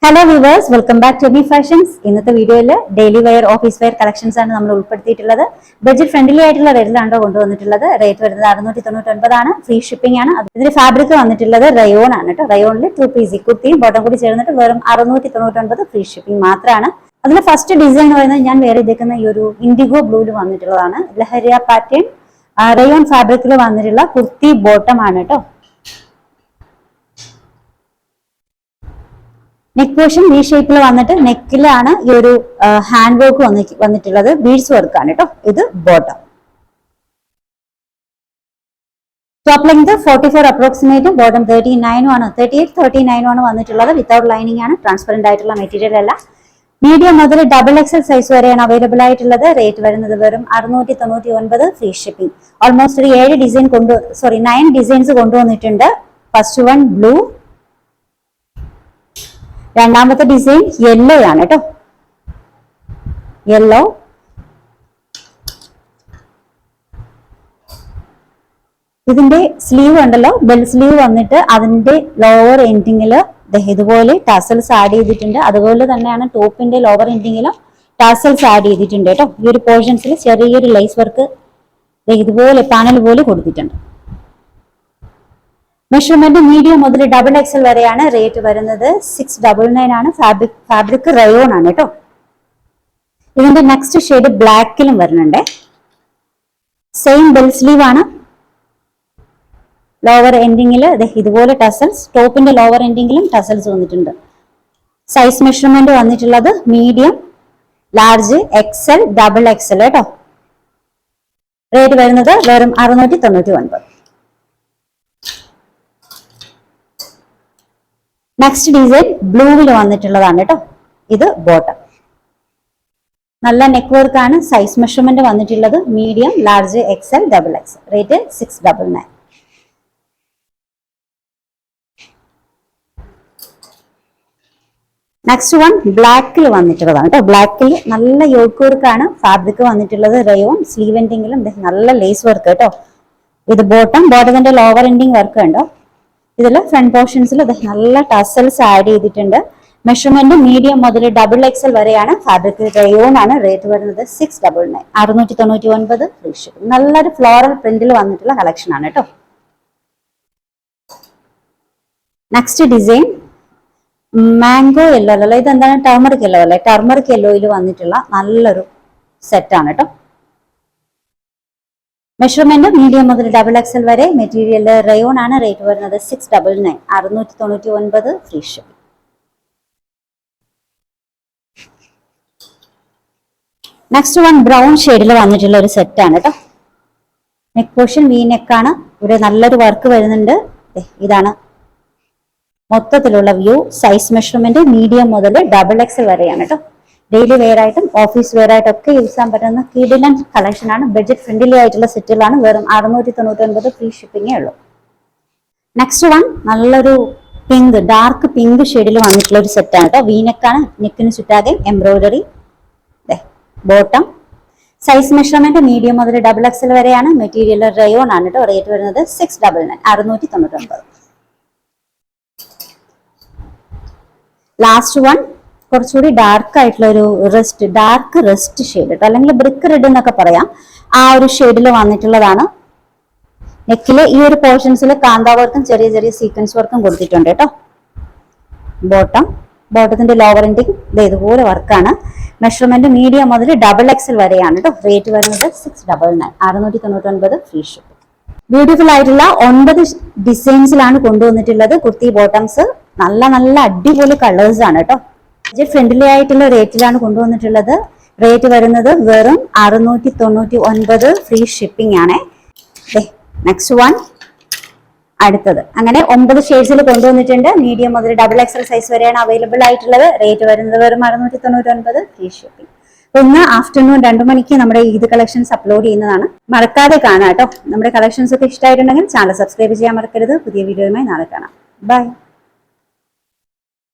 Hello viewers, welcome back to Emi Fashions. ഇന്നത്തെ വീഡിയോയിൽ daily wear, office wear collections ആണ് നമ്മൾ ഉൾപ്പെടുത്തിയിട്ടുള്ളത്. ബഡ്ജറ്റ് ഫ്രണ്ട്ലി ആയിട്ടുള്ള റേറ്റിലാണോ കൊണ്ടുവന്നിട്ടുള്ളത്. റേറ്റ് വരുന്നത് 699 ആണ്. ഫ്രീ ഷിപ്പിംഗ് ആണ്. ഇതിന് ഫാബ്രിക് വന്നിട്ടുള്ളത് റയോൺ ആണ് കേട്ടോ. റയോണിൽ 2 പീസ് കുർത്തിയും ബോട്ടം കൂടി ചേർന്നിട്ട് വെറും 699 ഫ്രീ ഷിപ്പിംഗ് മാത്രമാണ്. അതിൽ ഫസ്റ്റ് ഡിസൈൻ എന്ന് പറയുന്നത് ഞാൻ വേറെ ഇരിക്കുന്ന ഈ ഒരു ഇൻഡിഗോ ബ്ലൂവിൽ വന്നിട്ടുള്ളതാണ്. ലഹരിയ പാറ്റേൺ റയോൺ ഫാബ്രിക്കിൽ വന്നിട്ടുള്ള കുർത്തി ബോട്ടം ആണ് കേട്ടോ. നെക്ക് പോർഷൻ വി ഷേപ്പിൽ വന്നിട്ട് നെക്കിലാണ് ഈ ഒരു ഹാൻഡ് വർക്ക് വന്നിട്ടുള്ളത്. ബീഡ്സ് വർക്ക് ആണ് കേട്ടോ. ഇത് bottom. Top length 44 approximate, bottom 39 ആണ്. 38-39 ആണ് വന്നിട്ടുള്ളത്. വിത്തൗട്ട് ലൈനിങ് ആണ്. ട്രാൻസ്പെറന്റ് ആയിട്ടുള്ള മെറ്റീരിയൽ അല്ല. മീഡിയം മുതൽ XXL സൈസ് വരെയാണ് അവൈലബിൾ ആയിട്ടുള്ളത്. റേറ്റ് വരുന്നത് വെറും 699 ഫ്രീ ഷിപ്പിംഗ്. ഓൾമോസ്റ്റ് ഒരു 9 ഡിസൈൻസ് കൊണ്ടുവന്നിട്ടുണ്ട്. ഫസ്റ്റ് വൺ ബ്ലൂ, രണ്ടാമത്തെ ഡിസൈൻ യെല്ലോ ആണ് കേട്ടോ. യെല്ലോ, ഇതിന്റെ സ്ലീവ് ഉണ്ടല്ലോ, ബെൽ സ്ലീവ് വന്നിട്ട് അതിന്റെ ലോവർ എൻഡിങ്ങിൽ ഇതുപോലെ ടാസൽസ് ആഡ് ചെയ്തിട്ടുണ്ട്. അതുപോലെ തന്നെയാണ് ടോപ്പിന്റെ ലോവർ എൻഡിങ്ങിലും ടാസൽസ് ആഡ് ചെയ്തിട്ടുണ്ട് കേട്ടോ. ഈ ഒരു പോർഷൻസിൽ ചെറിയൊരു ലൈസ് വർക്ക് ഇതുപോലെ പാനൽ പോലെ കൊടുത്തിട്ടുണ്ട്. മെഷർമെന്റ് മീഡിയം മുതൽ XXL വരെയാണ്. റേറ്റ് വരുന്നത് 699 ആണ്. ഫാബ്രിക് റയോൺ ആണ് കേട്ടോ. ഇതിന്റെ നെക്സ്റ്റ് ഷെയ്ഡ് ബ്ലാക്കിലും വരുന്നുണ്ട്. സെയിം ബെൽ സ്ലീവ് ആണ്. ലോവർ എൻഡിങ്ങിൽ ഇതുപോലെ ടസൽസ്, ടോപ്പിന്റെ ലോവർ എൻഡിങ്ങിലും ടസൽസ് വന്നിട്ടുണ്ട്. സൈസ് മെഷർമെന്റ് വന്നിട്ടുള്ളത് മീഡിയം, ലാർജ്, XL, XXL കേട്ടോ. റേറ്റ് വരുന്നത് വെറും 699. നെക്സ്റ്റ് ഡിസൈൻ ബ്ലൂവിൽ വന്നിട്ടുള്ളതാണ് കേട്ടോ. ഇത് ബോട്ടം. നല്ല നെക്ക് വർക്ക് ആണ്. സൈസ് മെഷർമെന്റ് വന്നിട്ടുള്ളത് medium, large, XL, XXL. Rate 699. Next one ബ്ലാക്കിൽ വന്നിട്ടുള്ളതാണ് കേട്ടോ. ബ്ലാക്കിൽ നല്ല യോക്ക് വർക്ക് ആണ്. ഫാബ്രിക് വന്നിട്ടുള്ളത് റയോൺ. സ്ലീവ് എൻഡിങ്ങിലും നല്ല ലേസ് വർക്ക് കേട്ടോ. ഇത് ബോട്ടം. ബോട്ടത്തിന്റെ ലോവർ എൻഡിങ് വർക്ക് ഉണ്ടോ. ഇതിൽ ഫ്രണ്ട് പോർഷൻസിൽ നല്ല ടസൽസ് ആഡ് ചെയ്തിട്ടുണ്ട്. മെഷർമെന്റ് മീഡിയം മുതൽ XXL വരെയാണ്. ഫാബ്രിക് റയോൺ ആണ്. റേറ്റ് വരുന്നത് 699, 699 ഫ്രീ ഷിപ്പിംഗ്. നല്ലൊരു ഫ്ലോറൽ പ്രിന്റിൽ വന്നിട്ടുള്ള കളക്ഷൻ ആണ് കേട്ടോ. നെക്സ്റ്റ് ഡിസൈൻ മാംഗോ യെല്ലോ അല്ല, ഇതെന്താണ് ടർമറിക് യെല്ലോ അല്ലേ. ടർമറിക് യെല്ലോയിൽ വന്നിട്ടുള്ള നല്ലൊരു സെറ്റ് ആണ് കേട്ടോ. മെഷർമെന്റ് മീഡിയം മുതൽ XXL വരെ. മെറ്റീരിയൽ റയോൺ ആണ്. റേറ്റ് വരുന്നത് 699, 699 free shipping. Next one brown ഷെയ്ഡിൽ വന്നിട്ടുള്ള ഒരു സെറ്റ് ആണ് കേട്ടോ. നെക്ക് പോർഷൻ വി നെക്ക് ആണ്. ഇവിടെ നല്ലൊരു വർക്ക് വരുന്നുണ്ട്. ഇതാണ് മൊത്തത്തിലുള്ള വ്യൂ. സൈസ് മെഷർമെന്റ് മീഡിയം മുതൽ XXL വരെയാണ് കേട്ടോ. ഡെയിലി വെയർ ആയിട്ടും ഓഫീസ് വെയർ ആയിട്ടും ഒക്കെ യൂസ് ചെയ്യാൻ പറ്റുന്ന കിഡിലൻ കളക്ഷൻ ആണ്. ബഡ്ജറ്റ് ഫ്രണ്ട്ലി ആയിട്ടുള്ള സെറ്റുകളാണ്. വെറും 699 ഫ്രീ ഷിപ്പിംഗേ ഉള്ളൂ. നെക്സ്റ്റ് വൺ നല്ലൊരു പിങ്ക്, ഡാർക്ക് പിങ്ക് ഷെയ്ഡിൽ വന്നിട്ടുള്ള ഒരു സെറ്റാണ് കേട്ടോ. വീനെക്കാണ്. നെക്കിന് ചുറ്റാകെ embroidery. Bottom. Size measurement medium മുതൽ XXL വരെയാണ്. മെറ്റീരിയൽ റയോൺ ആണ് കേട്ടോ. റേറ്റ് വരുന്നത് 699, 699. ലാസ്റ്റ് വൺ കുറച്ചുകൂടി ഡാർക്ക് ആയിട്ടുള്ള ഒരു ഡാർക്ക് റെസ്റ്റ് ഷെയ്ഡ് കേട്ടോ, അല്ലെങ്കിൽ ബ്രിക്ക് റെഡ് എന്നൊക്കെ പറയാം. ആ ഒരു ഷെയ്ഡിൽ വന്നിട്ടുള്ളതാണ്. നെക്കില് ഈ ഒരു പോർഷൻസിൽ കാന്താ വർക്കും ചെറിയ ചെറിയ സീക്വൻസ് വർക്കും കൊടുത്തിട്ടുണ്ട് കേട്ടോ. ബോട്ടം. ബോട്ടത്തിന്റെ ലോവർ എൻഡിങ് ഇതുപോലെ വർക്കാണ്. മെഷർമെന്റ് മീഡിയം മുതൽ XXL വരെയാണ് കേട്ടോ. റേറ്റ് വരുന്നത് 699, 699 ഫ്രീ ഷിപ്പിംഗ്. ബ്യൂട്ടിഫുൾ ആയിട്ടുള്ള 9 ഡിസൈൻസിലാണ് കൊണ്ടുവന്നിട്ടുള്ളത്. കുർത്തി ബോട്ടംസ് നല്ല നല്ല അടിപൊളി കളേഴ്സ് ആണ് കേട്ടോ. ബഡ്ജറ്റ് ഫ്രണ്ട്ലി ആയിട്ടുള്ള റേറ്റിലാണ് കൊണ്ടുവന്നിട്ടുള്ളത്. റേറ്റ് വരുന്നത് വെറും 699 ഫ്രീ ഷിപ്പിംഗ് ആണ്. നെക്സ്റ്റ് വൺ അടുത്തത്. അങ്ങനെ 9 ഷെയ്ഡ്സിൽ കൊണ്ടുവന്നിട്ടുണ്ട്. മീഡിയം മുതൽ XXL സൈസ് വരെയാണ് അവൈലബിൾ ആയിട്ടുള്ളത്. റേറ്റ് വരുന്നത് വെറും 699 ഫ്രീ ഷിപ്പിംഗ്. ഇന്ന് ആഫ്റ്റർനൂൺ 2 മണിക്ക് നമ്മുടെ ഈദ് കളക്ഷൻസ് അപ്ലോഡ് ചെയ്യുന്നതാണ്. മറക്കാതെ കാണാം കേട്ടോ. നമ്മുടെ കളക്ഷൻസ് ഒക്കെ ഇഷ്ടമായിട്ടുണ്ടെങ്കിൽ ചാനൽ സബ്സ്ക്രൈബ് ചെയ്യാൻ മറക്കരുത്. പുതിയ വീഡിയോയുമായി നാളെ കാണാം. ബൈ.